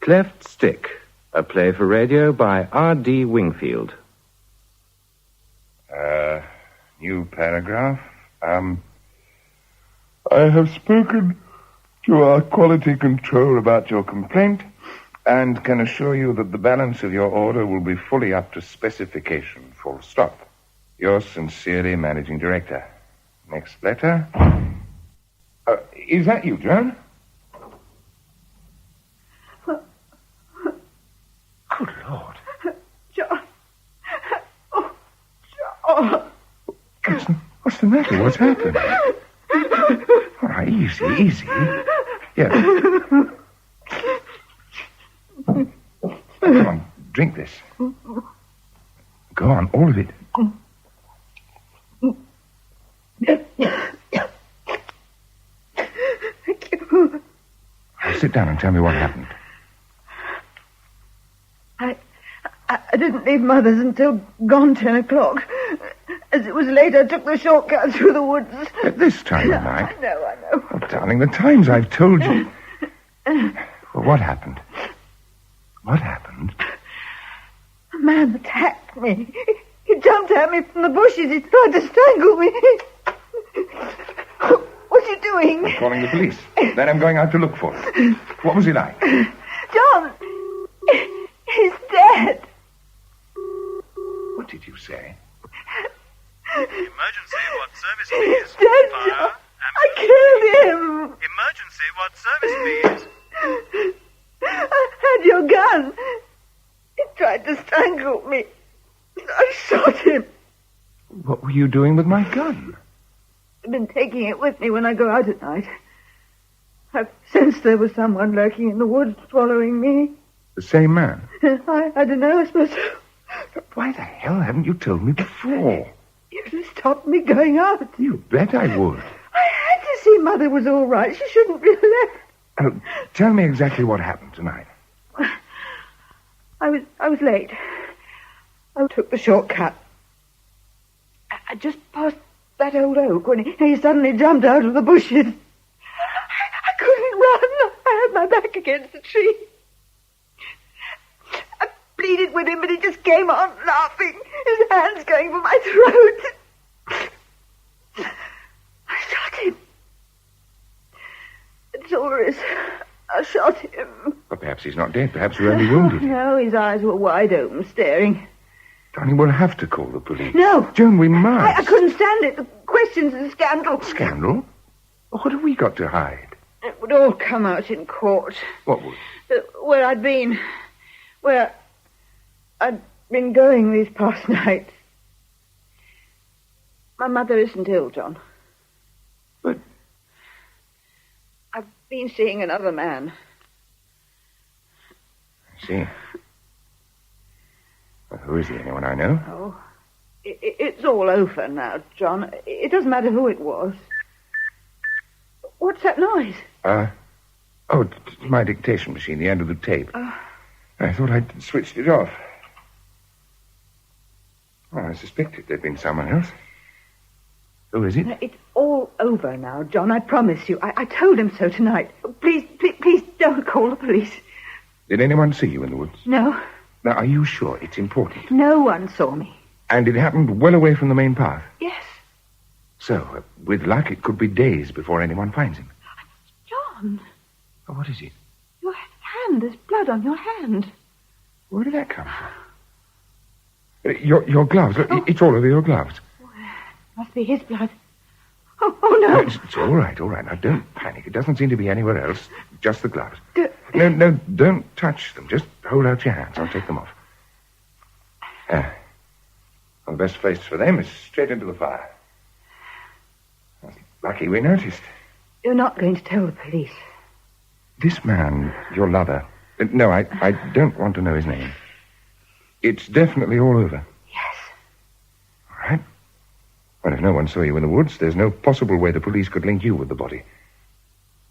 Cleft Stick, a play for radio by R.D. Wingfield. New paragraph. I have spoken to our quality control about your complaint and can assure you that the balance of your order will be fully up to specification, full stop. Yours sincerely, Managing Director. Next letter. Is that you, Joan? Good Lord. John. Oh, John. What's the matter? What's happened? All right, easy. Yeah. Come on, drink this. Go on, all of it. Thank you. Now, sit down and tell me what happened. I didn't leave Mother's until gone 10 o'clock. As it was late, I took the shortcut through the woods. At this time of night? I know. Oh, darling, the times I've told you. Well, what happened? What happened? A man attacked me. He jumped at me from the bushes. He tried to strangle me. What's he doing? I'm calling the police. Then I'm going out to look for him. What was he like? John! He's dead. What did you say? Emergency, what service please? He's dead, John. I killed him. Emergency, what service please? I had your gun. He tried to strangle me. I shot him. What were you doing with my gun? I've been taking it with me when I go out at night. I've sensed there was someone lurking in the woods following me. The same man? I don't know, I suppose so. But why the hell haven't you told me before? You stopped me going out. You bet I would. I had to see Mother was all right. She shouldn't be left. Tell me exactly what happened tonight. I was late. I took the shortcut. I just passed that old oak when he suddenly jumped out of the bushes. I couldn't run. I had my back against the tree. I pleaded with him, but he just came on laughing, his hands going for my throat. I shot him. That's all there is. I shot him. Well, perhaps he's not dead. Perhaps you're only wounded. No, his eyes were wide open, staring. Darling, we'll have to call the police. No. Joan, we must. I couldn't stand it. The questions and scandal. Scandal? What have we got to hide? It would all come out in court. What would? Where I'd been. Where I'd been going these past nights. My mother isn't ill, John. But... I've been seeing another man. I see. Well, who is he? Anyone I know? Oh, it's all over now, John. It doesn't matter who it was. What's that noise? It's my dictation machine, the end of the tape. I thought I'd switched it off. Well, I suspected there'd been someone else. Who is it? It's all over now, John, I promise you. I told him so tonight. Please don't call the police. Did anyone see you in the woods? No. Now, are you sure it's important? No one saw me. And it happened well away from the main path? Yes. So, with luck, it could be days before anyone finds him. John. Oh, what is it? Your hand. There's blood on your hand. Where did that come from? Your gloves. Look, it's all over your gloves. Must be his blood. Oh no. It's all right. Now, don't panic. It doesn't seem to be anywhere else. Just the gloves. No, don't touch them. Just hold out your hands. I'll take them off. Well, the best place for them is straight into the fire. Lucky we noticed. You're not going to tell the police. This man, your lover... No, I don't want to know his name. It's definitely all over. Yes. All right. Well, if no one saw you in the woods, there's no possible way the police could link you with the body.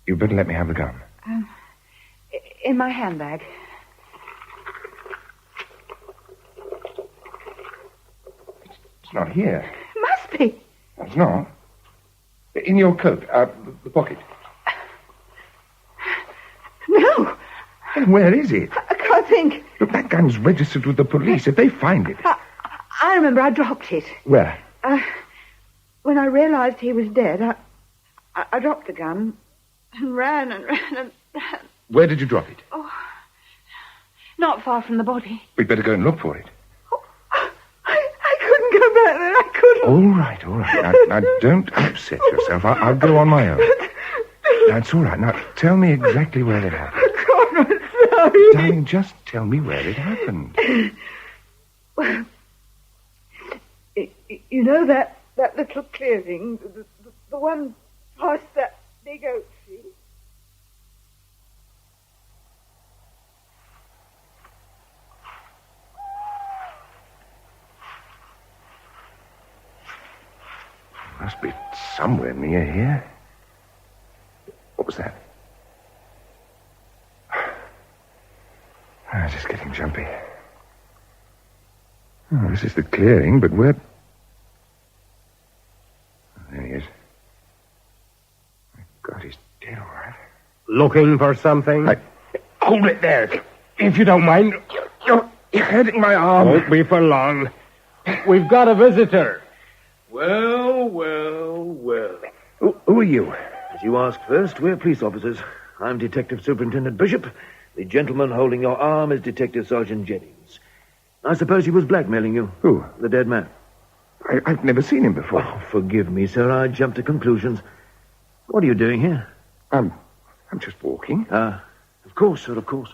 You'd better let me have the gun. In my handbag. It's not here. Must be. It's not. In your coat, the pocket. No. And where is it? I can't think. Look, that gun's registered with the police. If they find it... I remember I dropped it. Where? When I realized he was dead, I dropped the gun and ran and ran. Where did you drop it? Oh, not far from the body. We'd better go and look for it. Oh, I couldn't go back there. I couldn't. All right. Now, don't upset yourself. I'll go on my own. That's all right. Now, tell me exactly where it happened. God, I'm sorry. Darling, just tell me where it happened. Well, you know that little clearing, the one past that big oak tree? Must be somewhere near here. What was that? Just getting jumpy. Oh, this is the clearing, but where... Oh, there he is. My God, he's dead, all right. Looking for something? Hold it there, if you don't mind. You're hurting my arm. Won't be for long. We've got a visitor. Well. Who are you? As you asked first, we're police officers. I'm Detective Superintendent Bishop. The gentleman holding your arm is Detective Sergeant Jennings. I suppose he was blackmailing you. Who? The dead man. I've never seen him before. Oh, forgive me, sir. I jumped to conclusions. What are you doing here? I'm just walking. Of course, sir, of course.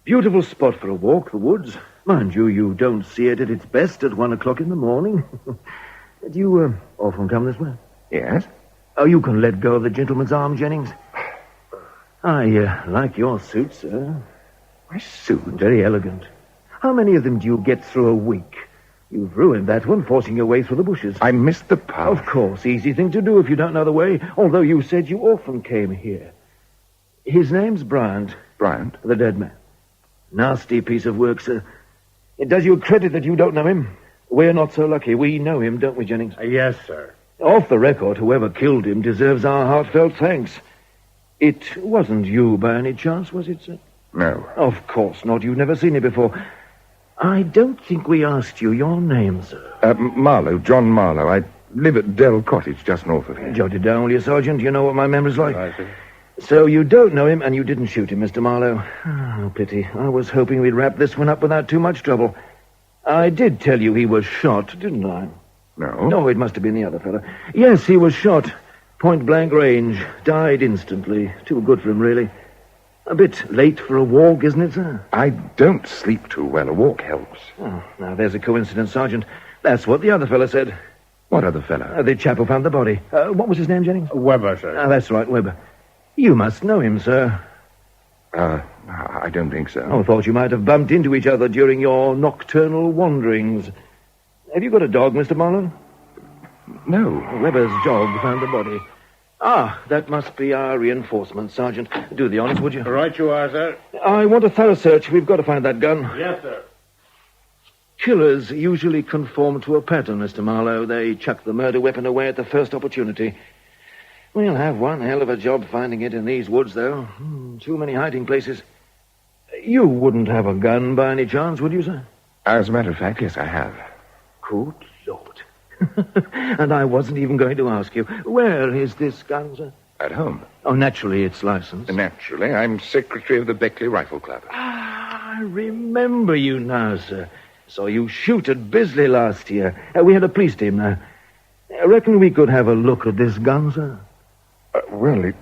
Beautiful spot for a walk, the woods. Mind you, you don't see it at its best at 1 o'clock in the morning. Do you often come this way? Yes? Oh, you can let go of the gentleman's arm, Jennings. I like your suit, sir. My suit? Very elegant. How many of them do you get through a week? You've ruined that one, forcing your way through the bushes. I missed the path. Of course, easy thing to do if you don't know the way, although you said you often came here. His name's Bryant. Bryant? The dead man. Nasty piece of work, sir. It does you credit that you don't know him. We're not so lucky. We know him, don't we, Jennings? Yes, sir. Off the record, whoever killed him deserves our heartfelt thanks. It wasn't you by any chance, was it, sir? No. Of course not. You've never seen it before. I don't think we asked you your name, sir. Marlow, John Marlow. I live at Dell Cottage, just north of here. Jot it down, will you, Sergeant? You know what my memory's like. I see. So you don't know him, and you didn't shoot him, Mr. Marlow. Oh, pity. I was hoping we'd wrap this one up without too much trouble. I did tell you he was shot, didn't I? No. No, it must have been the other fellow. Yes, he was shot. Point-blank range. Died instantly. Too good for him, really. A bit late for a walk, isn't it, sir? I don't sleep too well. A walk helps. Oh, now, there's a coincidence, Sergeant. That's what the other fellow said. What other fellow? The chap who found the body. What was his name, Jennings? Weber, sir. That's right, Weber. You must know him, sir. I don't think so. Oh, thought you might have bumped into each other during your nocturnal wanderings. Have you got a dog, Mr. Marlow? No. Weber's dog found the body. Ah, that must be our reinforcement, Sergeant. Do the honors, would you? Right you are, sir. I want a thorough search. We've got to find that gun. Yes, sir. Killers usually conform to a pattern, Mr. Marlow. They chuck the murder weapon away at the first opportunity. We'll have one hell of a job finding it in these woods, though. Too many hiding places. You wouldn't have a gun by any chance, would you, sir? As a matter of fact, yes, I have. Good Lord. And I wasn't even going to ask you. Where is this gun, sir? At home. Oh, naturally, it's licensed. Naturally, I'm secretary of the Beckley Rifle Club. Ah, I remember you now, sir. Saw you shoot at Bisley last year. We had a police team now. I reckon we could have a look at this gun, sir. Well, it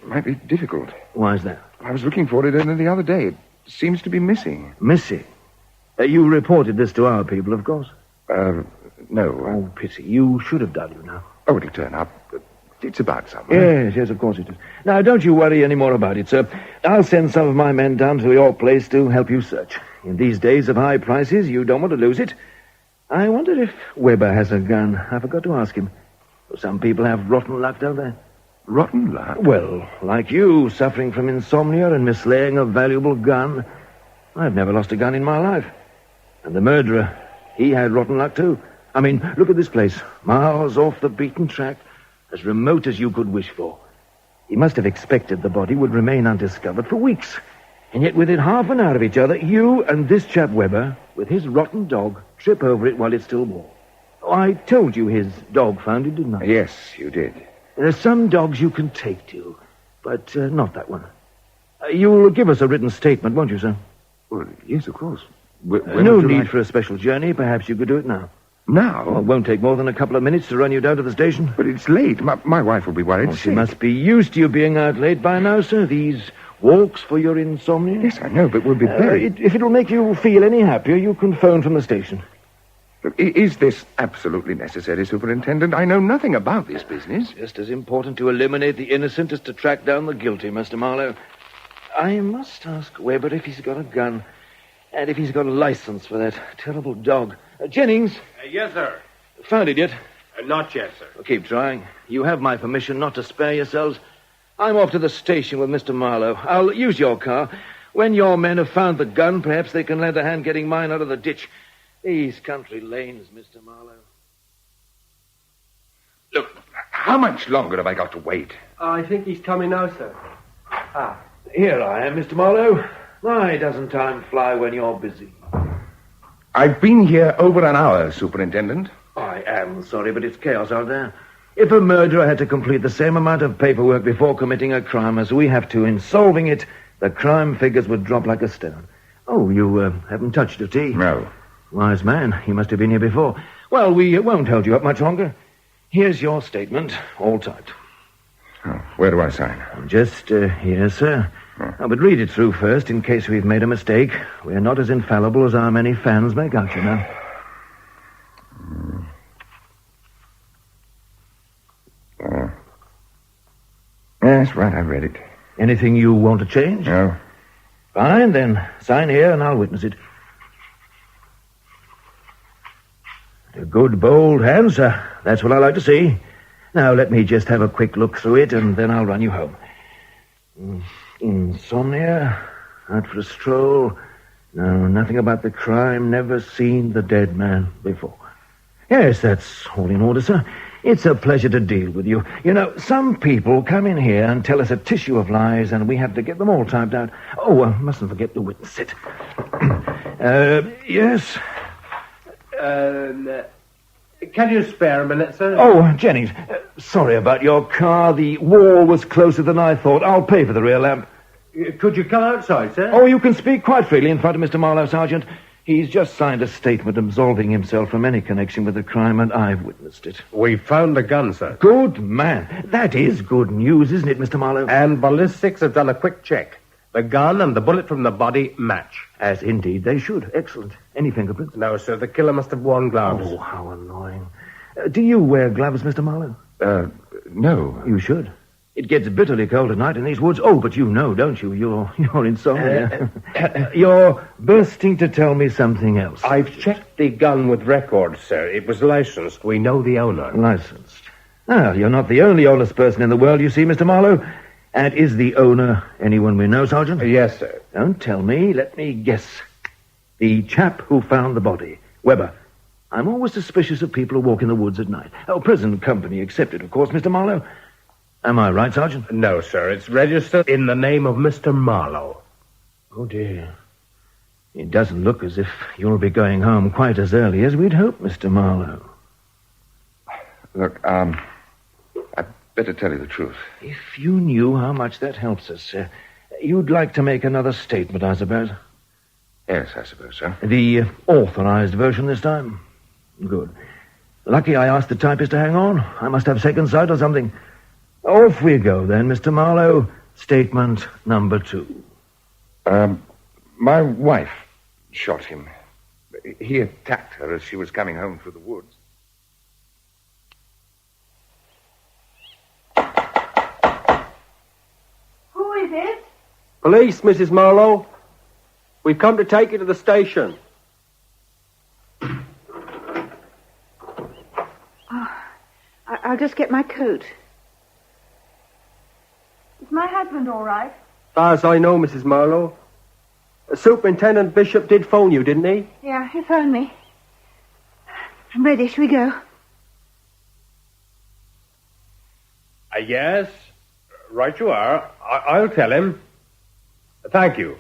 might be difficult. Why is that? I was looking for it the other day. It seems to be missing. Missing? You reported this to our people, of course. No. Oh, pity. You should have done, you know. Oh, it'll turn up. It's about somewhere. Yes, of course it is. Now, don't you worry any more about it, sir. I'll send some of my men down to your place to help you search. In these days of high prices, you don't want to lose it. I wonder if Weber has a gun. I forgot to ask him. Some people have rotten luck, don't they? Rotten luck? Well, like you, suffering from insomnia and mislaying a valuable gun. I've never lost a gun in my life. And the murderer, he had rotten luck, too. I mean, look at this place. Miles off the beaten track, as remote as you could wish for. He must have expected the body would remain undiscovered for weeks. And yet within half an hour of each other, you and this chap Webber, with his rotten dog, trip over it while it's still warm. Oh, I told you his dog found it, didn't I? Yes, you did. There are some dogs you can take to, but not that one. You'll give us a written statement, won't you, sir? Well, yes, of course. No need for a special journey. Perhaps you could do it now. Now? Well, it won't take more than a couple of minutes to run you down to the station. But it's late. My wife will be worried. She must be used to you being out late by now, sir. These walks for your insomnia. Yes, I know, but we'll be very... If it'll make you feel any happier, you can phone from the station. Look, is this absolutely necessary, Superintendent? I know nothing about this business. Just as important to eliminate the innocent as to track down the guilty, Mr. Marlow. I must ask Webber if he's got a gun, and if he's got a license for that terrible dog. Jennings? Yes, sir. Found it yet? Not yet, sir. Well, keep trying. You have my permission not to spare yourselves. I'm off to the station with Mr. Marlow. I'll use your car. When your men have found the gun, perhaps they can lend a hand getting mine out of the ditch. These country lanes, Mr. Marlow. Look, how much longer have I got to wait? I think he's coming now, sir. Here I am, Mr. Marlow. Why doesn't time fly when you're busy? I've been here over an hour, Superintendent. I am sorry, but it's chaos out there. If a murderer had to complete the same amount of paperwork before committing a crime as we have to in solving it, the crime figures would drop like a stone. Oh, you haven't touched your tea? No. Wise man. You must have been here before. Well, we won't hold you up much longer. Here's your statement, all typed. Oh, where do I sign? Just here, sir. Oh. But read it through first in case we've made a mistake. We're not as infallible as our many fans make out, you know. Yes, right, I've read it. Anything you want to change? No. Fine, then. Sign here and I'll witness it. A good, bold hand, sir. That's what I like to see. Now, let me just have a quick look through it, and then I'll run you home. Insomnia, out for a stroll. No, nothing about the crime, never seen the dead man before. Yes, that's all in order, sir. It's a pleasure to deal with you. You know, some people come in here and tell us a tissue of lies, and we have to get them all typed out. Oh, I mustn't forget to witness it. Yes? Can you spare a minute, sir? Oh, Jennings, sorry about your car. The wall was closer than I thought. I'll pay for the rear lamp. Could you come outside, sir? Oh, you can speak quite freely in front of Mr. Marlow, Sergeant. He's just signed a statement absolving himself from any connection with the crime, and I've witnessed it. We found the gun, sir. Good man. That is good news, isn't it, Mr. Marlow? And ballistics have done a quick check. The gun and the bullet from the body match. As indeed they should. Excellent. Any fingerprints? No, sir. The killer must have worn gloves. Oh, how annoying. Do you wear gloves, Mr. Marlow? No. You should. It gets bitterly cold at night in these woods. Oh, but you know, don't you? You're insomnia. You're bursting to tell me something else. I've checked the gun with records, sir. It was licensed. We know the owner. Licensed. Well, you're not the only honest person in the world, you see, Mr. Marlow. And is the owner anyone we know, Sergeant? Yes, sir. Don't tell me. Let me guess. The chap who found the body. Webber. I'm always suspicious of people who walk in the woods at night. Oh, present company accepted, of course, Mr. Marlow. Am I right, Sergeant? No, sir. It's registered in the name of Mr. Marlow. Oh, dear. It doesn't look as if you'll be going home quite as early as we'd hoped, Mr. Marlow. Look, I'd better tell you the truth. If you knew how much that helps us, sir, you'd like to make another statement, I suppose. Yes, I suppose so. The authorized version this time? Good. Lucky I asked the typist to hang on. I must have second sight or something. Off we go, then, Mr. Marlow. Statement number 2. My wife shot him. He attacked her as she was coming home through the woods. Who is it? Police, Mrs. Marlow. We've come to take you to the station. I'll just get my coat. Is my husband all right? As far as I know, Mrs. Marlow. Superintendent Bishop did phone you, didn't he? Yeah, he phoned me. I'm ready. Shall we go? Yes. Right you are. I'll tell him. Thank you.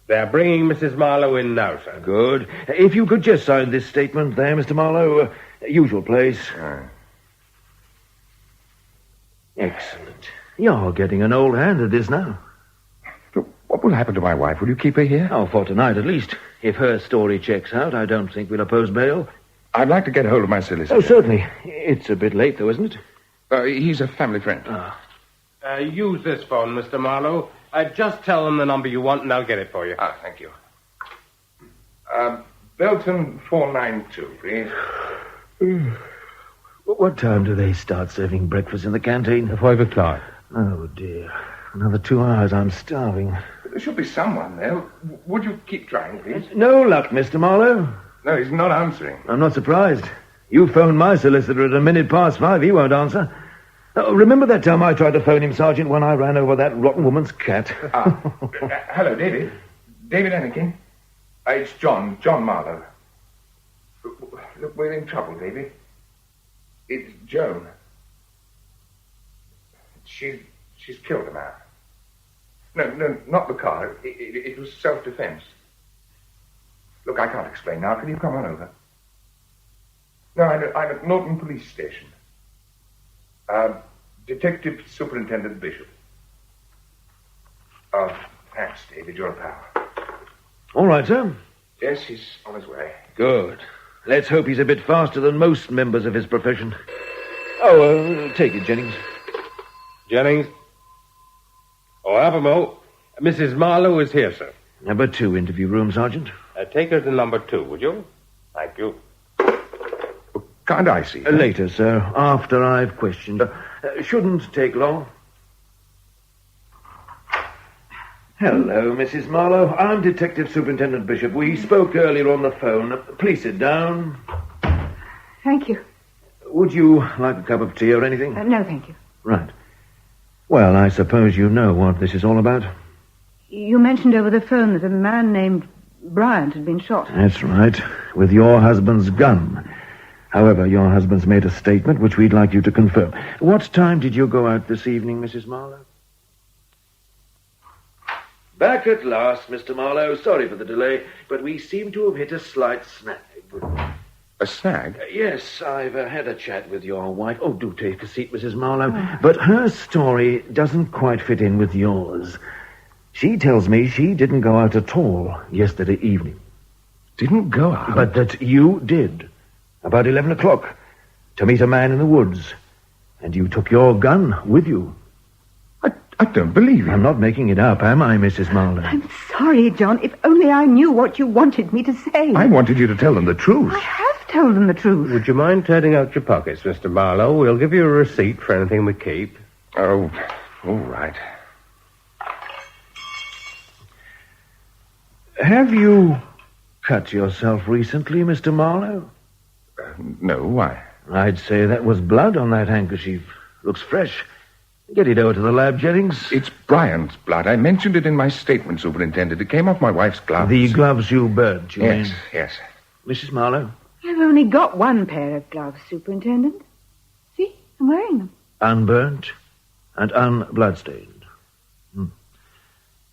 They're bringing Mrs. Marlow in now, sir. Good. If you could just sign this statement there, Mr. Marlow. Usual place. Excellent. You're getting an old hand at this now. What will happen to my wife? Will you keep her here? Oh, for tonight at least. If her story checks out, I don't think we'll oppose bail. I'd like to get hold of my solicitor. Oh, certainly. It's a bit late, though, isn't it? He's a family friend. Use this phone, Mr. Marlow. Just tell them the number you want and I'll get it for you. Thank you. Belton 492, please. What time do they start serving breakfast in the canteen? 5 o'clock. Oh, dear. Another 2 hours. I'm starving. There should be someone there. Would you keep trying, please? No luck, Mr. Marlow. No, he's not answering. I'm not surprised. You phoned my solicitor at 5:05. He won't answer. Remember that time I tried to phone him, Sergeant, when I ran over that rotten woman's cat? Hello, David. David Anakin. It's John Marlow. Look, we're in trouble, David. It's Joan. She's killed a man. No, not the car. It was self-defense. Look, I can't explain now. Can you come on over? No, I'm at Norton Police Station. Detective Superintendent Bishop. Oh, thanks, David. You're a pal. All right, sir. Yes, he's on his way. Good. Let's hope he's a bit faster than most members of his profession. Oh, take it, Jennings. Jennings? Oh, Alpamo. Mrs. Marlow is here, sir. Number 2 interview room, Sergeant. Take her to number 2, would you? Thank you. Can't I see her? Later, sir, after I've questioned her. Shouldn't take long. Hello, Mrs. Marlow. I'm Detective Superintendent Bishop. We spoke earlier on the phone. Please sit down. Thank you. Would you like a cup of tea or anything? No, thank you. Right. Well, I suppose you know what this is all about. You mentioned over the phone that a man named Bryant had been shot. That's right, with your husband's gun. However, your husband's made a statement which we'd like you to confirm. What time did you go out this evening, Mrs. Marlow? Back at last, Mr. Marlow. Sorry for the delay, but we seem to have hit a slight snag. A snag? Yes, I've had a chat with your wife. Oh, do take a seat, Mrs. Marlow. But her story doesn't quite fit in with yours. She tells me she didn't go out at all yesterday evening. Didn't go out? But that you did. About 11 o'clock, to meet a man in the woods. And you took your gun with you. I don't believe you. I'm not making it up, am I, Mrs. Marlow? I'm sorry, John. If only I knew what you wanted me to say. I wanted you to tell them the truth. I have told them the truth. Would you mind turning out your pockets, Mr. Marlow? We'll give you a receipt for anything we keep. Oh, all right. Have you cut yourself recently, Mr. Marlow? No, why? I'd say that was blood on that handkerchief. Looks fresh. Get it over to the lab, Jennings. It's Bryant's blood. I mentioned it in my statement, Superintendent. It came off my wife's gloves. The gloves you burnt, you mean? Yes. Mrs. Marlow? I've only got one pair of gloves, Superintendent. See, I'm wearing them. Unburnt and unbloodstained.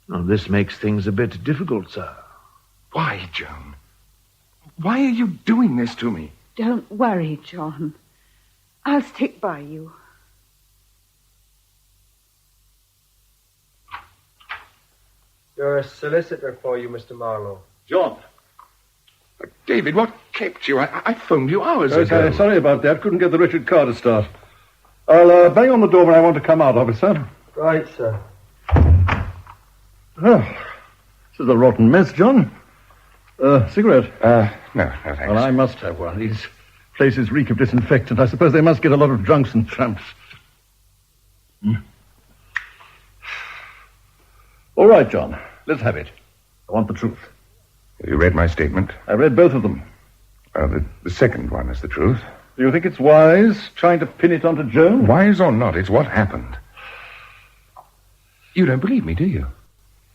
Well, this makes things a bit difficult, sir. Why, Joan? Why are you doing this to me? Don't worry, John. I'll stick by you. You're a solicitor for you, Mr. Marlow. John. David, what kept you? I phoned you hours ago. Sorry about that. Couldn't get the Richard car to start. I'll bang on the door when I want to come out, officer. Right, sir. Oh, this is a rotten mess, John. Cigarette? No, thanks. Well, I must have one. These places reek of disinfectant. I suppose they must get a lot of drunks and tramps. All right, John. Let's have it. I want the truth. Have you read my statement? I read both of them. The second one is the truth. Do you think it's wise trying to pin it onto Joan? Wise or not, it's what happened. You don't believe me, do you?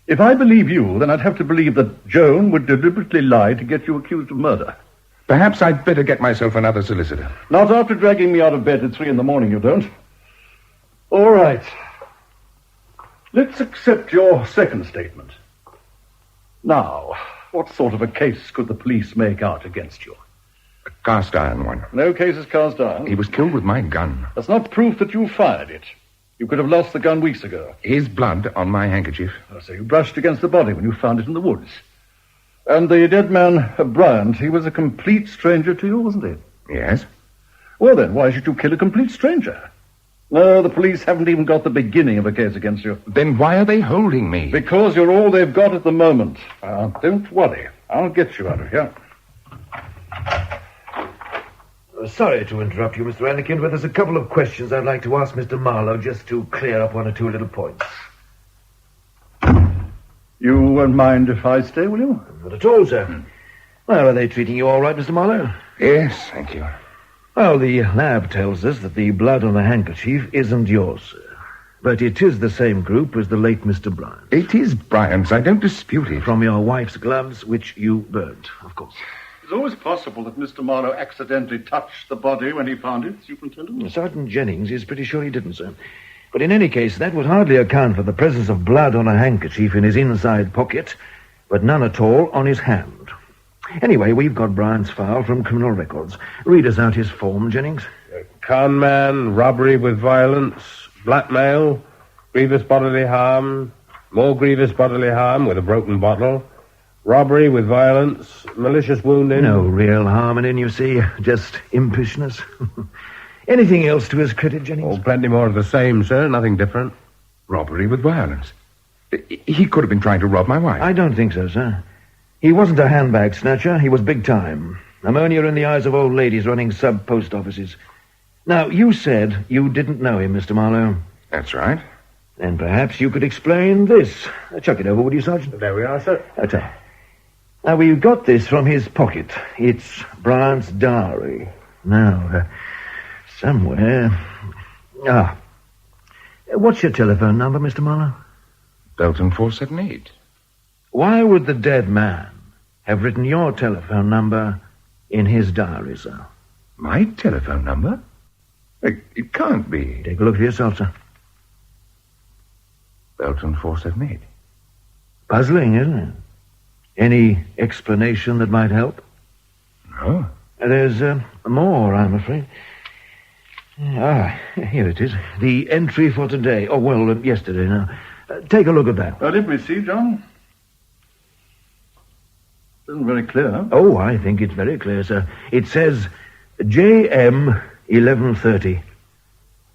If I believe you, then I'd have to believe that Joan would deliberately lie to get you accused of murder. Perhaps I'd better get myself another solicitor. Not after dragging me out of bed at 3 a.m, you don't. All right. Let's accept your second statement. Now, what sort of a case could the police make out against you? A cast iron one. No case is cast iron. He was killed with my gun. That's not proof that you fired it. You could have lost the gun weeks ago. His blood on my handkerchief. So you brushed against the body when you found it in the woods. And the dead man, Bryant, he was a complete stranger to you, wasn't he? Yes. Well then, why should you kill a complete stranger? No, the police haven't even got the beginning of a case against you. Then why are they holding me? Because you're all they've got at the moment. Don't worry. I'll get you out of here. Sorry to interrupt you, Mr. Anakin, but there's a couple of questions I'd like to ask Mr. Marlow just to clear up one or two little points. You won't mind if I stay, will you? Not at all, sir. Well, are they treating you all right, Mr. Marlow? Yes, thank you. Well, the lab tells us that the blood on the handkerchief isn't yours, sir. But it is the same group as the late Mr. Bryant. It is Bryant's. I don't dispute it. From your wife's gloves, which you burnt, of course. It's always possible that Mr. Marlow accidentally touched the body when he found it, Superintendent. Sergeant Jennings is pretty sure he didn't, sir. But in any case, that would hardly account for the presence of blood on a handkerchief in his inside pocket, but none at all on his hand. Anyway, we've got Bryant's file from criminal records. Read us out his form, Jennings. Con man, robbery with violence, blackmail, grievous bodily harm, more grievous bodily harm with a broken bottle, robbery with violence, malicious wounding. No real harm in it, you see. Just impishness. Anything else to his credit, Jennings? Oh, plenty more of the same, sir. Nothing different. Robbery with violence. He could have been trying to rob my wife. I don't think so, sir. He wasn't a handbag snatcher. He was big time. Ammonia in the eyes of old ladies running sub-post offices. Now, you said you didn't know him, Mr. Marlow. That's right. Then perhaps you could explain this. Chuck it over, would you, Sergeant? There we are, sir. Okay. Now, we got this from his pocket. It's Bryant's diary. Now, somewhere... What's your telephone number, Mr. Marlow? Belton 478. Why would the dead man have written your telephone number in his diary, sir? My telephone number? It can't be. Take a look for yourself, sir. Belton 478. Puzzling, isn't it? Any explanation that might help? No. There's more, I'm afraid. Here it is. The entry for today. Oh, well, yesterday now. Take a look at that. Did we see, John? Isn't very clear, huh? Oh, I think it's very clear, sir. It says JM 1130.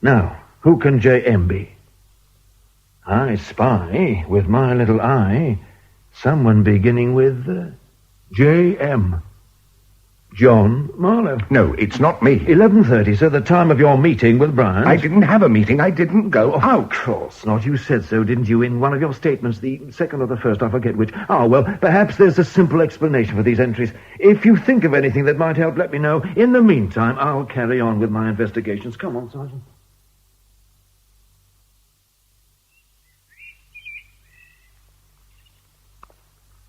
Now, who can JM be? I spy, with my little eye, someone beginning with JM. John Marlow. No, it's not me. 11:30, sir, the time of your meeting with Bryant. I didn't have a meeting. I didn't go out. Of course not. You said so, didn't you, in one of your statements, the second or the first, I forget which. Well, perhaps there's a simple explanation for these entries. If you think of anything that might help, let me know. In the meantime, I'll carry on with my investigations. Come on, Sergeant.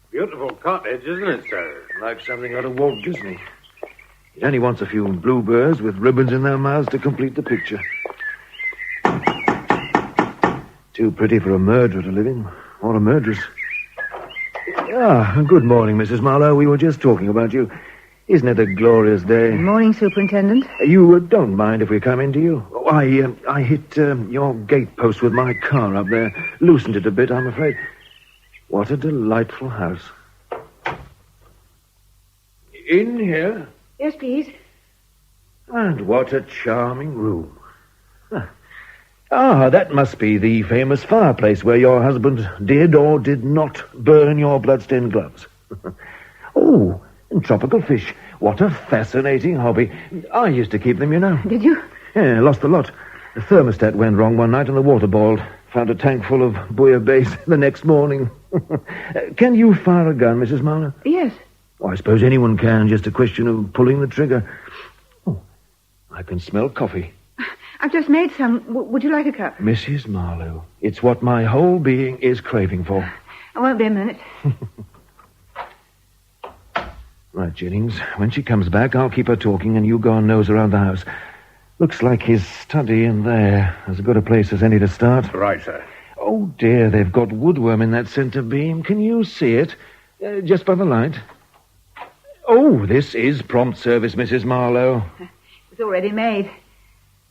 Beautiful cottage, isn't it, sir? Like something out of Walt Disney. It only wants a few bluebirds with ribbons in their mouths to complete the picture. Too pretty for a murderer to live in, or a murderess. Good morning, Mrs. Marlow. We were just talking about you. Isn't it a glorious day? Good morning, Superintendent. You don't mind if we come in, do you? I hit your gate post with my car up there. Loosened it a bit, I'm afraid. What a delightful house. In here? Yes, please. And what a charming room. That must be the famous fireplace where your husband did or did not burn your bloodstained gloves. Oh, and tropical fish. What a fascinating hobby. I used to keep them, you know. Did you? Yeah, lost the lot. The thermostat went wrong one night and the water boiled. Found a tank full of bouillabaisse the next morning. Can you fire a gun, Mrs. Marlow? Yes. I suppose anyone can, just a question of pulling the trigger. Oh, I can smell coffee. I've just made some. Would you like a cup? Mrs. Marlow, it's what my whole being is craving for. I won't be a minute. Right, Jennings. When she comes back, I'll keep her talking and you go and nose around the house. Looks like his study in there. As good a place as any to start. Right, sir. Oh, dear, they've got woodworm in that centre beam. Can you see it? Just by the light. Oh, this is prompt service, Mrs. Marlow. It's already made.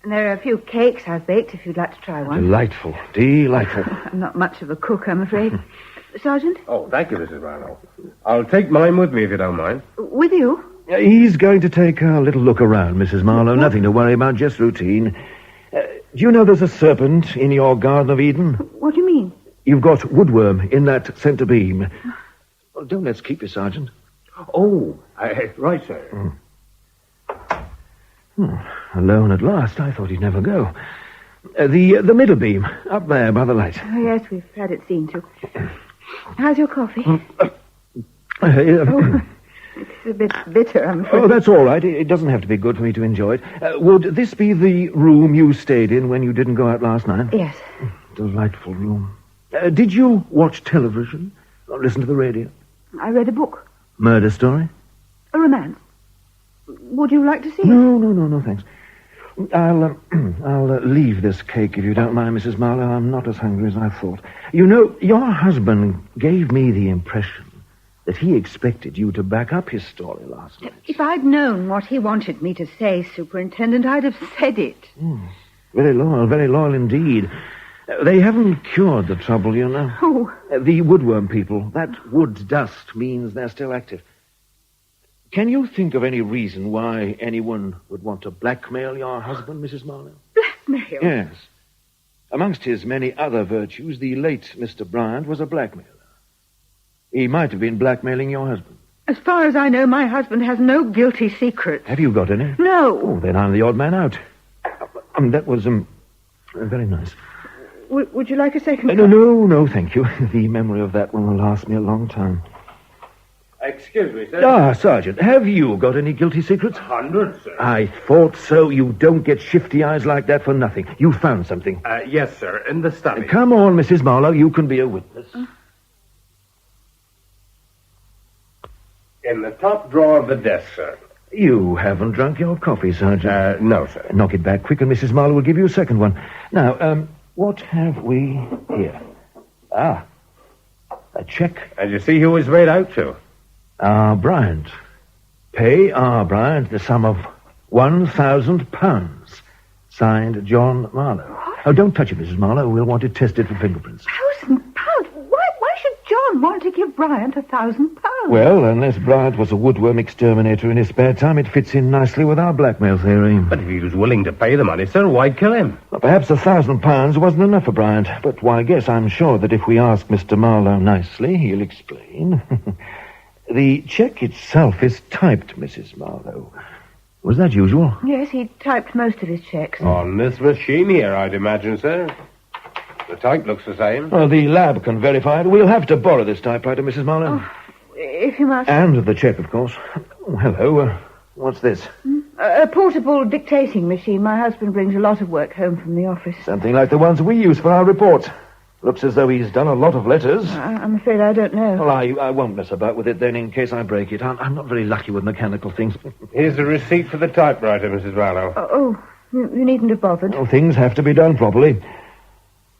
And there are a few cakes I've baked if you'd like to try one. Delightful, delightful. I'm not much of a cook, I'm afraid. Sergeant? Oh, thank you, Mrs. Marlow. I'll take mine with me if you don't mind. With you? He's going to take a little look around, Mrs. Marlow. Nothing to worry about, just routine. Do you know there's a serpent in your Garden of Eden? What do you mean? You've got woodworm in that centre beam. Well, don't let's keep you, Sergeant. Oh, right, sir. Alone at last. I thought he'd never go. The middle beam, up there by the light. Oh, yes, we've had it seen to. How's your coffee? It's a bit bitter, I'm afraid. Oh, that's all right. It doesn't have to be good for me to enjoy it. Would this be the room you stayed in when you didn't go out last night? Yes. Delightful room. Did you watch television or listen to the radio? I read a book. Murder story? A romance. Would you like to see it? No, thanks. I'll leave this cake if you don't mind, Mrs. Marlow. I'm not as hungry as I thought. You know, your husband gave me the impression that he expected you to back up his story last night. If I'd known what he wanted me to say, Superintendent, I'd have said it. Very loyal indeed. They haven't cured the trouble, you know. Oh. The woodworm people. That wood dust means they're still active. Can you think of any reason why anyone would want to blackmail your husband, Mrs. Marlow? Blackmail? Yes. Amongst his many other virtues, the late Mr. Bryant was a blackmailer. He might have been blackmailing your husband. As far as I know, my husband has no guilty secrets. Have you got any? No. Oh, then I'm the odd man out. That was, very nice. Would you like a second? No, thank you. The memory of that one will last me a long time. Excuse me, sir. Sergeant, have you got any guilty secrets? Hundreds, sir. I thought so. You don't get shifty eyes like that for nothing. You found something. Yes, sir, in the study. Come on, Mrs. Marlow. You can be a witness. In the top drawer of the desk, sir. You haven't drunk your coffee, Sergeant. No, sir. Knock it back quick and Mrs. Marlow will give you a second one. Now, what have we here? A check. And you see who was made out to? Bryant. Pay R. Bryant the sum of £1,000. Signed, John Marlow. Oh, don't touch it, Mrs. Marlow. We'll want it tested for fingerprints. £1,000? Why should John want to give Bryant £1,000? Well, unless Bryant was a woodworm exterminator in his spare time, it fits in nicely with our blackmail theory. But if he was willing to pay the money, sir, why kill him? Well, perhaps £1,000 wasn't enough for Bryant. But why, yes, I'm sure that if we ask Mr. Marlow nicely, he'll explain. The check itself is typed, Mrs. Marlow. Was that usual? Yes, he typed most of his checks. On this machine here, I'd imagine, sir. The type looks the same. Well, the lab can verify it. We'll have to borrow this typewriter, Mrs. Marlow. If you must. And the check, of course. Oh, hello. What's this? A portable dictating machine. My husband brings a lot of work home from the office. Something like the ones we use for our reports. Looks as though he's done a lot of letters. I'm afraid I don't know. Well, I won't mess about with it then in case I break it. I'm not very lucky with mechanical things. Here's the receipt for the typewriter, Mrs. Marlow. You needn't have bothered. Well, things have to be done properly.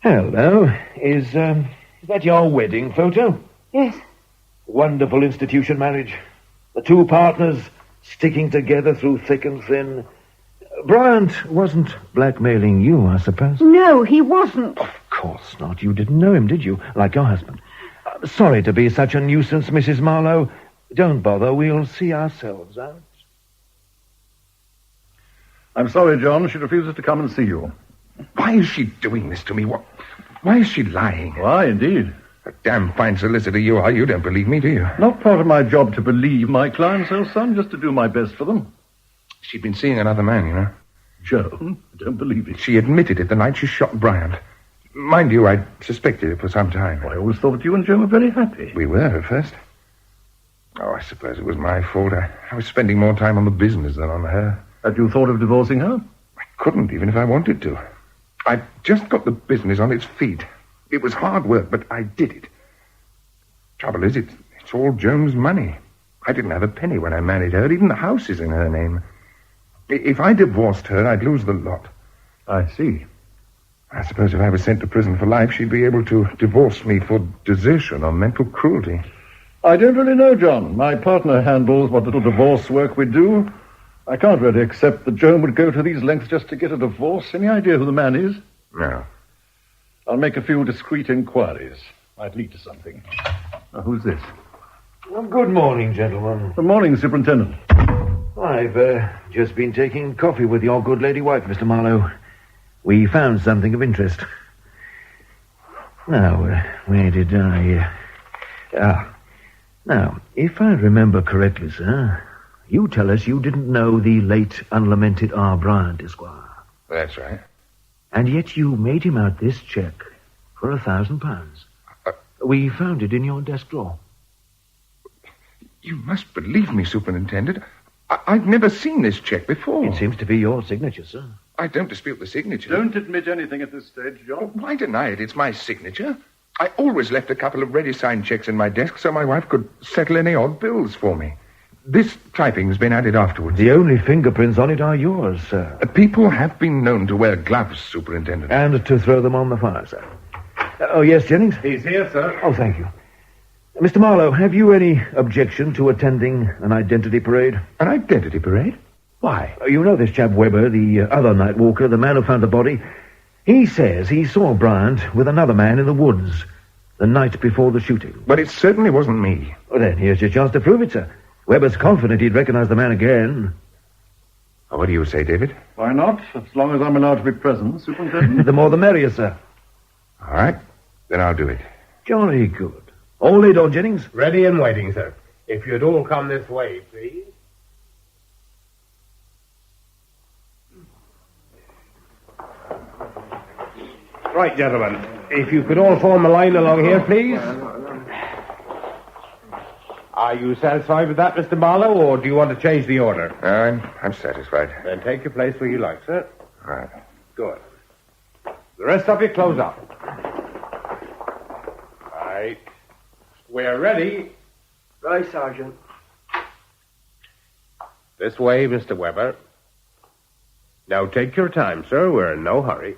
Hello. Is that your wedding photo? Yes. Wonderful institution marriage. The two partners sticking together through thick and thin. Bryant wasn't blackmailing you, I suppose? No, he wasn't. Of course not. You didn't know him, did you? Like your husband. Sorry to be such a nuisance, Mrs. Marlow. Don't bother. We'll see ourselves out. I'm sorry, John. She refuses to come and see you. Why is she doing this to me? Why is she lying? Why, indeed? A damn fine solicitor you are. You don't believe me, do you? Not part of my job to believe my clients, Olsson, just to do my best for them. She'd been seeing another man, you know. Joan? I don't believe it. She admitted it the night she shot Bryant. Mind you, I'd suspected it for some time. Well, I always thought that you and Joan were very happy. We were at first. Oh, I suppose it was my fault. I was spending more time on the business than on her. Had you thought of divorcing her? I couldn't, even if I wanted to. I just got the business on its feet. It was hard work, but I did it. Trouble is, it's all Joan's money. I didn't have a penny when I married her. Even the house is in her name. If I divorced her, I'd lose the lot. I see. I suppose if I was sent to prison for life, she'd be able to divorce me for desertion or mental cruelty. I don't really know, John. My partner handles what little divorce work we do. I can't really accept that Joan would go to these lengths just to get a divorce. Any idea who the man is? No. I'll make a few discreet inquiries. Might lead to something. Now, who's this? Well, good morning, gentlemen. Good morning, Superintendent. I've just been taking coffee with your good lady wife, Mr. Marlow. We found something of interest. Now, where did I... Now, if I remember correctly, sir, you tell us you didn't know the late unlamented R. Bryant, Esquire. That's right. And yet you made him out this cheque for £1,000. We found it in your desk drawer. You must believe me, Superintendent. I've never seen this cheque before. It seems to be your signature, sir. I don't dispute the signature. Don't admit anything at this stage, John. Why deny it? It's my signature. I always left a couple of ready-signed checks in my desk so my wife could settle any odd bills for me. This typing's been added afterwards. The only fingerprints on it are yours, sir. People have been known to wear gloves, Superintendent. And to throw them on the fire, sir. Oh, yes, Jennings? He's here, sir. Oh, thank you. Mr. Marlow, have you any objection to attending an identity parade? An identity parade? Why? You know this chap Webber, the other night walker, the man who found the body? He says he saw Bryant with another man in the woods the night before the shooting. But it certainly wasn't me. Well, then, here's your chance to prove it, sir. Webber's confident he'd recognize the man again. Oh, what do you say, David? Why not? As long as I'm allowed to be present, Superintendent. The more the merrier, sir. All right. Then I'll do it. Jolly good. All laid on, Jennings? Ready and waiting, sir. If you'd all come this way, please. Right, gentlemen. If you could all form a line along here, please. Are you satisfied with that, Mr. Marlow, or do you want to change the order? I'm satisfied. Then take your place where you like, sir. All right. Good. The rest of you close up. Right. We're ready. Right, Sergeant. This way, Mr. Webber. Now take your time, sir. We're in no hurry.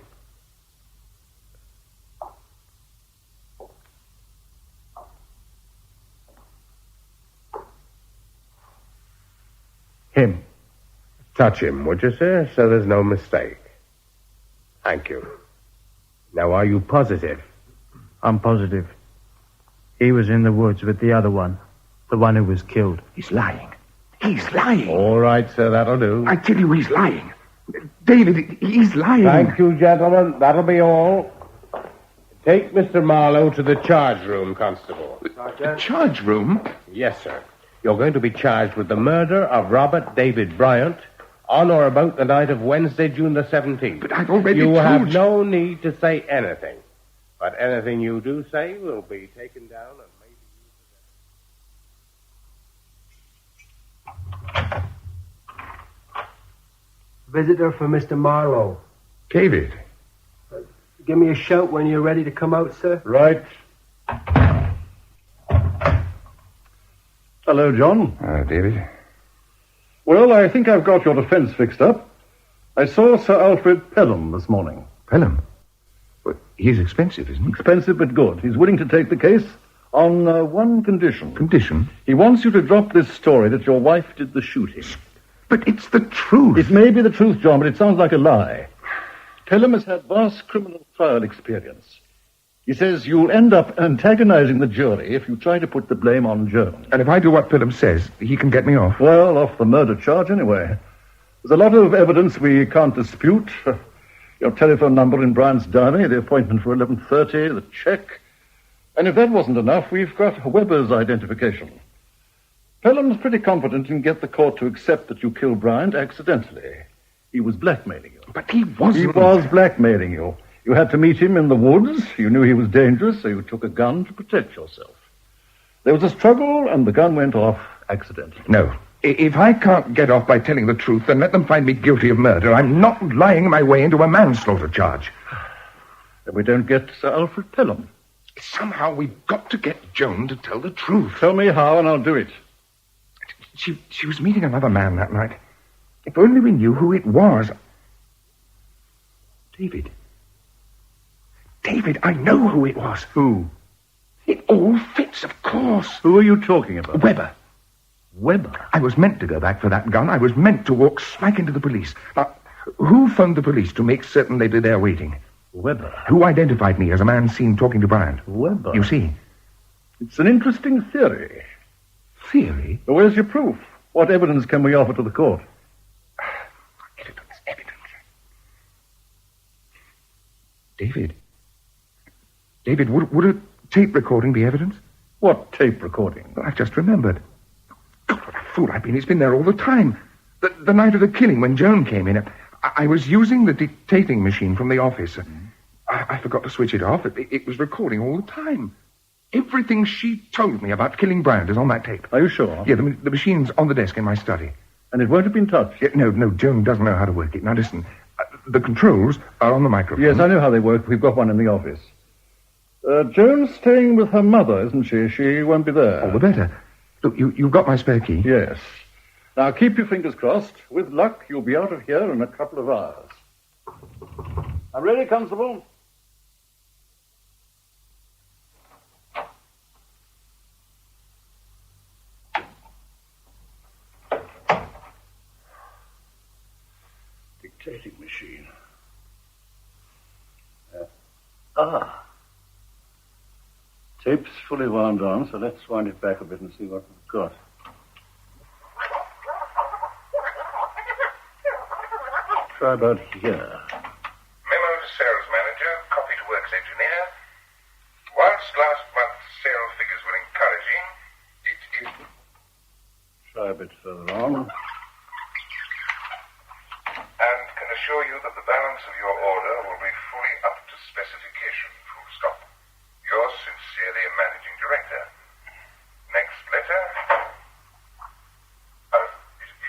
Him. Touch him, would you, sir, so there's no mistake. Thank you. Now, are you positive? I'm positive. He was in the woods with the other one. The one who was killed. He's lying. He's lying. All right, sir, that'll do. I tell you, he's lying. David, he's lying. Thank you, gentlemen. That'll be all. Take Mr. Marlow to the charge room, Constable. The charge room? Yes, sir. You're going to be charged with the murder of Robert David Bryant on or about the night of Wednesday, June the 17th. But I've already You told have no need to say anything. But anything you do say will be taken down and maybe... Visitor for Mr. Marlow. David. Give me a shout when you're ready to come out, sir. Right. Hello, John. David. Well, I think I've got your defense fixed up. I saw Sir Alfred Pelham this morning. Pelham? Well, he's expensive, isn't he? Expensive but good. He's willing to take the case on one condition. Condition? He wants you to drop this story that your wife did the shooting. But it's the truth. It may be the truth, John, but it sounds like a lie. Pelham has had vast criminal trial experience. He says you'll end up antagonizing the jury if you try to put the blame on Joan. And if I do what Pelham says, he can get me off? Well, off the murder charge anyway. There's a lot of evidence we can't dispute. Your telephone number in Bryant's diary, the appointment for 11:30, the check. And if that wasn't enough, we've got Webber's identification. Pelham's pretty confident he can get the court to accept that you killed Bryant accidentally. He was blackmailing you. But he wasn't. He was blackmailing you. You had to meet him in the woods. You knew he was dangerous, so you took a gun to protect yourself. There was a struggle, and the gun went off accidentally. No. If I can't get off by telling the truth, then let them find me guilty of murder. I'm not lying my way into a manslaughter charge. Then we don't get Sir Alfred Pelham. Somehow we've got to get Joan to tell the truth. Tell me how, and I'll do it. She was meeting another man that night. If only we knew who it was. David, David, I know who it was. Who? It all fits, of course. Who are you talking about? Webber. Webber? I was meant to go back for that gun. I was meant to walk smack into the police. Now, who phoned the police to make certain they'd be there waiting? Webber. Who identified me as a man seen talking to Bryant? Webber. You see. It's an interesting theory. Theory? But where's your proof? What evidence can we offer to the court? Evidence. David, would a tape recording be evidence? What tape recording? Well, I've just remembered. God, what a fool I've been. It's been there all the time. The night of the killing, when Joan came in, I was using the dictating machine from the office. I forgot to switch it off. It was recording all the time. Everything she told me about killing Bryant is on that tape. Are you sure? Yeah, the machine's on the desk in my study. And it won't have been touched? Yeah, no, Joan doesn't know how to work it. Now, listen. The controls are on the microphone. Yes, I know how they work. We've got one in the office. Joan's staying with her mother, isn't she? She won't be there. All the better. Look, you've got my spare key. Yes. Now, keep your fingers crossed. With luck, you'll be out of here in a couple of hours. I'm ready, Constable. Dictating machine. Tape's fully wound on, so let's wind it back a bit and see what we've got. Try about here. Memo to sales manager, copy to works engineer. Whilst last month's sales figures were encouraging, it is... Try a bit further on. And can assure you that the balance of your order will be fully up to specification, full stop. Yours sincerely, Managing Director. Next letter.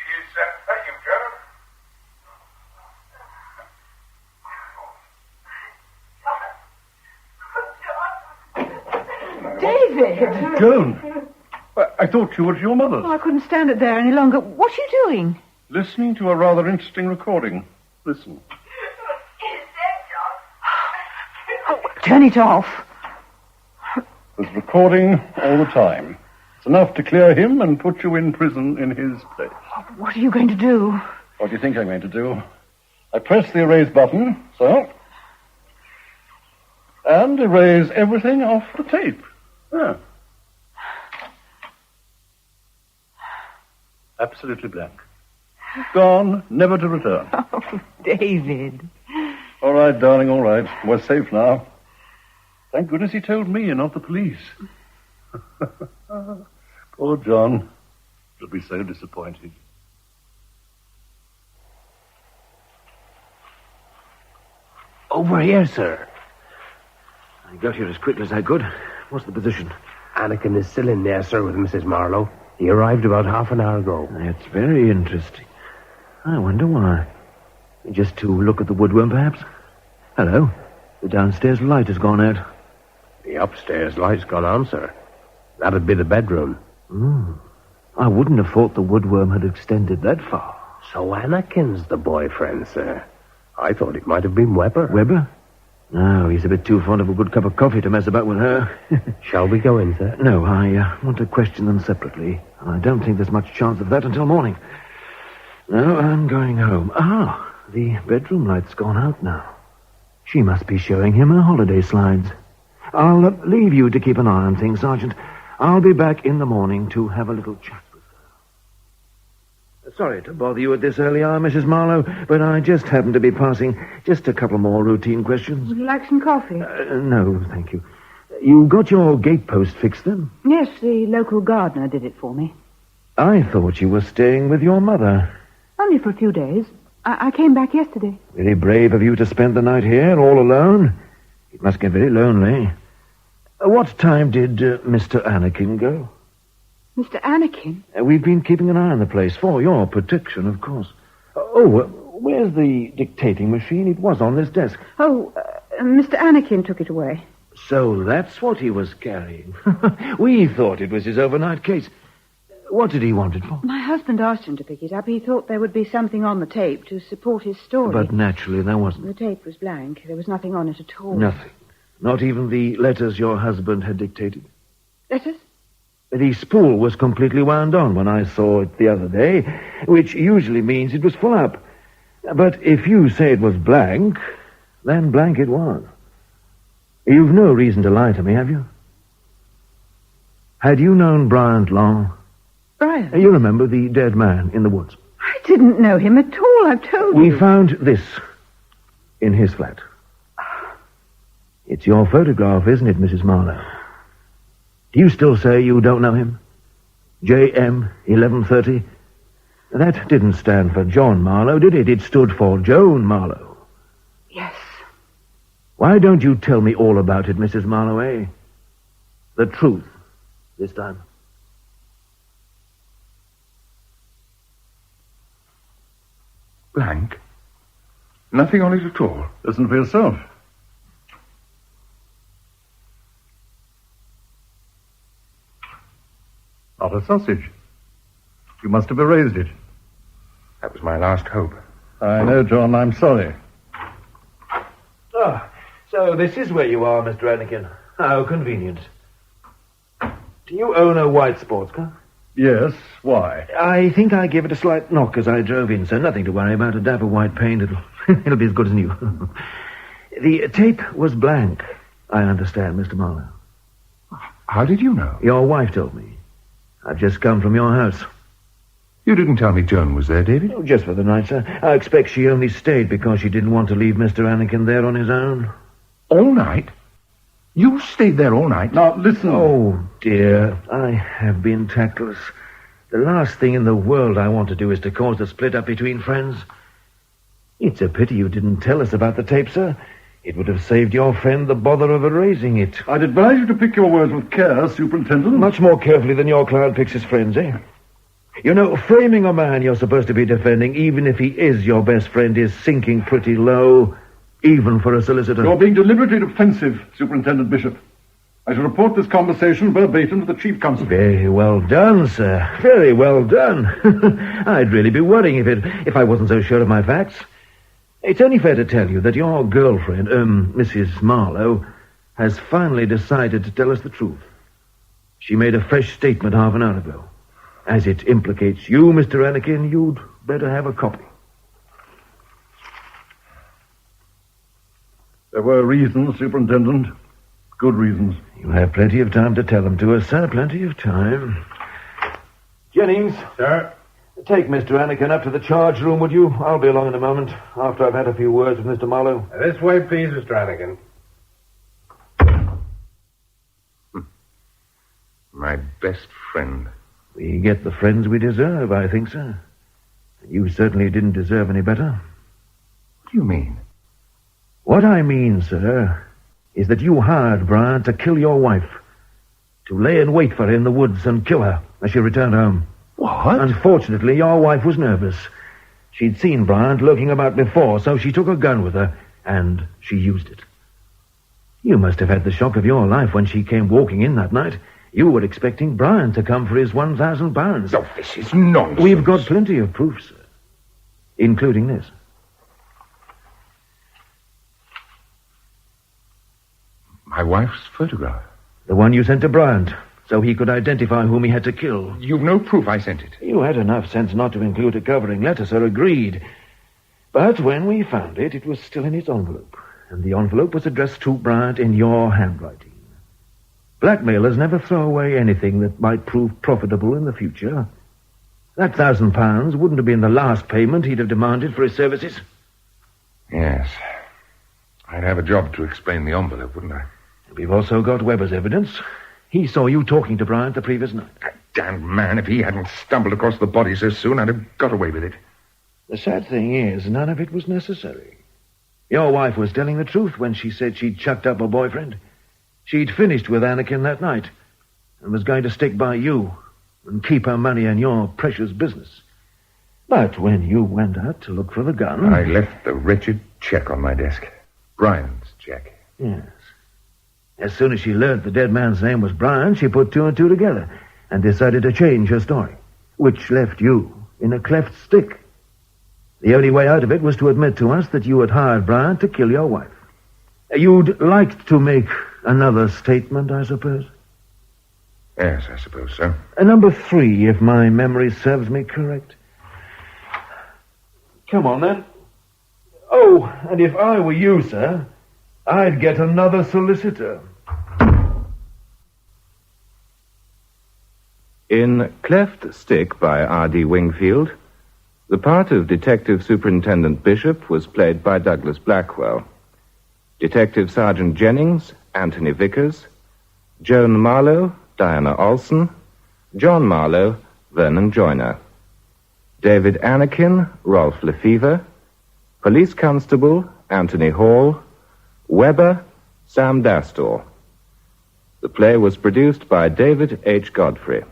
Is that you, Joan? David! Joan! I thought you were your mother's. Oh, I couldn't stand it there any longer. What are you doing? Listening to a rather interesting recording. Listen. Oh, turn it off. There's recording all the time. It's enough to clear him and put you in prison in his place. What are you going to do? What do you think I'm going to do? I press the erase button, so. And erase everything off the tape. Yeah. Absolutely blank. Gone, never to return. Oh, David. All right, darling, all right. We're safe now. Thank goodness he told me and not the police. Poor John. He'll be so disappointed. Over here, sir. I got here as quickly as I could. What's the position? Anakin is still in there, sir, with Mrs. Marlow. He arrived about half an hour ago. That's very interesting. I wonder why. Just to look at the woodworm, perhaps? Hello. The downstairs light has gone out. The upstairs light's gone on, sir. That'd be the bedroom. I wouldn't have thought the woodworm had extended that far. So Anakin's the boyfriend, sir. I thought it might have been Webber. Webber? No, he's a bit too fond of a good cup of coffee to mess about with her. Shall we go in, sir? No, I want to question them separately. I don't think there's much chance of that until morning. No, I'm going home. The bedroom light's gone out now. She must be showing him her holiday slides. I'll leave you to keep an eye on things, Sergeant. I'll be back in the morning to have a little chat with her. Sorry to bother you at this early hour, Mrs. Marlow, but I just happened to be passing. Just a couple more routine questions. Would you like some coffee? No, thank you. You got your gatepost fixed then? Yes, the local gardener did it for me. I thought you were staying with your mother. Only for a few days. I came back yesterday. Very brave of you to spend the night here, all alone. It must get very lonely. What time did Mr. Anakin go? Mr. Anakin? We've been keeping an eye on the place for your protection, of course. Where's the dictating machine? It was on this desk. Mr. Anakin took it away. So that's what he was carrying. We thought it was his overnight case. What did he want it for? My husband asked him to pick it up. He thought there would be something on the tape to support his story. But naturally there wasn't. The tape was blank. There was nothing on it at all. Nothing. Not even the letters your husband had dictated? Letters? The spool was completely wound on when I saw it the other day, which usually means it was full up. But if you say it was blank, then blank it was. You've no reason to lie to me, have you? Had you known Bryant long? Bryant? You remember the dead man in the woods? I didn't know him at all, I've told you. We found this in his flat. It's your photograph, isn't it, Mrs. Marlow? Do you still say you don't know him? JM 1130? That didn't stand for John Marlow, did it? It stood for Joan Marlow. Yes. Why don't you tell me all about it, Mrs. Marlow, eh? The truth, this time. Blank? Nothing on it at all? Listen for yourself. Not a sausage. You must have erased it. That was my last hope. I know, John. I'm sorry. Ah, so this is where you are, Mr. Anakin. How convenient. Do you own a white sports car? Yes. Why? I think I gave it a slight knock as I drove in, so nothing to worry about. A dapper white paint. It'll be as good as new. The tape was blank, I understand, Mr. Marlow. How did you know? Your wife told me. I've just come from your house. You didn't tell me Joan was there, David? Oh, just for the night, sir. I expect she only stayed because she didn't want to leave Mr. Anakin there on his own. All night? You stayed there all night? Now, listen. Oh, dear. I have been tactless. The last thing in the world I want to do is to cause a split up between friends. It's a pity you didn't tell us about the tape, sir. It would have saved your friend the bother of erasing it. I'd advise you to pick your words with care, Superintendent. Much more carefully than your client picks his friends, eh? You know, framing a man you're supposed to be defending, even if he is your best friend, is sinking pretty low, even for a solicitor. You're being deliberately defensive, Superintendent Bishop. I shall report this conversation verbatim to the Chief Constable. Very well done, sir. Very well done. I'd really be worrying if I wasn't so sure of my facts. It's only fair to tell you that your girlfriend, Mrs. Marlow, has finally decided to tell us the truth. She made a fresh statement half an hour ago. As it implicates you, Mr. Anakin, you'd better have a copy. There were reasons, Superintendent. Good reasons. You have plenty of time to tell them to us, sir. Plenty of time. Jennings. Sir? Take Mr. Anakin up to the charge room, would you? I'll be along in a moment, after I've had a few words with Mr. Marlow. This way, please, Mr. Anakin. My best friend. We get the friends we deserve, I think, sir. You certainly didn't deserve any better. What do you mean? What I mean, sir, is that you hired Bryant to kill your wife, to lay in wait for her in the woods and kill her as she returned home. What? Unfortunately, your wife was nervous. She'd seen Bryant lurking about before, so she took a gun with her, and she used it. You must have had the shock of your life when she came walking in that night. You were expecting Bryant to come for his £1,000. Oh, this is nonsense. We've got plenty of proof, sir, including this. My wife's photograph. The one you sent to Bryant, so he could identify whom he had to kill. You've no proof I sent it. You had enough sense not to include a covering letter, sir, agreed. But when we found it, it was still in its envelope, and the envelope was addressed to Bryant in your handwriting. Blackmailers never throw away anything that might prove profitable in the future. That £1,000 wouldn't have been the last payment he'd have demanded for his services. Yes. I'd have a job to explain the envelope, wouldn't I? We've also got Weber's evidence. He saw you talking to Bryant the previous night. That damned man, if he hadn't stumbled across the body so soon, I'd have got away with it. The sad thing is, none of it was necessary. Your wife was telling the truth when she said she'd chucked up her boyfriend. She'd finished with Anakin that night and was going to stick by you and keep her money in your precious business. But when you went out to look for the gun... I left the wretched check on my desk. Brian's check. Yes. As soon as she learned the dead man's name was Brian, she put two and two together and decided to change her story, which left you in a cleft stick. The only way out of it was to admit to us that you had hired Brian to kill your wife. You'd like to make another statement, I suppose? Yes, I suppose so. Number 3, if my memory serves me correct. Come on, then. Oh, and if I were you, sir, I'd get another solicitor. In Cleft Stick by R.D. Wingfield, the part of Detective Superintendent Bishop was played by Douglas Blackwell. Detective Sergeant Jennings, Antony Vickers. Joan Marlow, Diana Olsson. John Marlow, Vernon Joyner. David Anakin, Rolf Lefebvre. Police Constable, Antony Hall. Weber, Sam Dastor. The play was produced by David H. Godfrey.